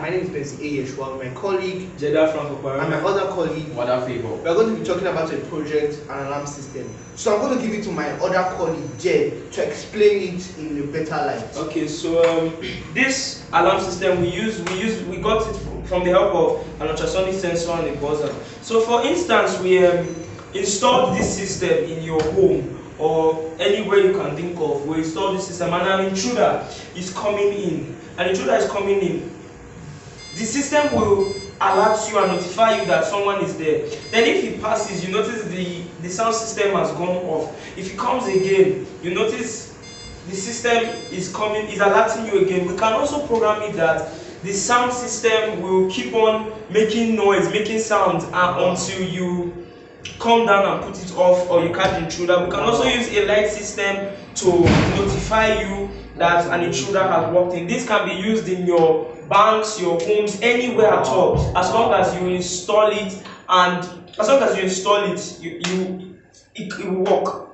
My name is Bensi Ayeshwa, my colleague Jeda Franco and my other colleague. What are favor? We are going to be talking about a project, an alarm system. So I'm going to give it to my other colleague Jed to explain it in a better light. Okay, so this alarm system we got it from the help of an ultrasonic sensor and a buzzer. So for instance, we installed this system in your home or anywhere you can think of. We installed this system and an intruder is coming in. An intruder is coming in. The system will alert you and notify you that someone is there. Then if he passes, you notice the sound system has gone off. If he comes again, you notice the system is alerting you again. We can also program it that the sound system will keep on making noise, making sound until you come down and put it off or you catch the intruder. We can also use a light system to notify you that an intruder has walked in. This can be used in your banks, your homes, anywhere at all, as long as you install it, and as long as you install it, it will work.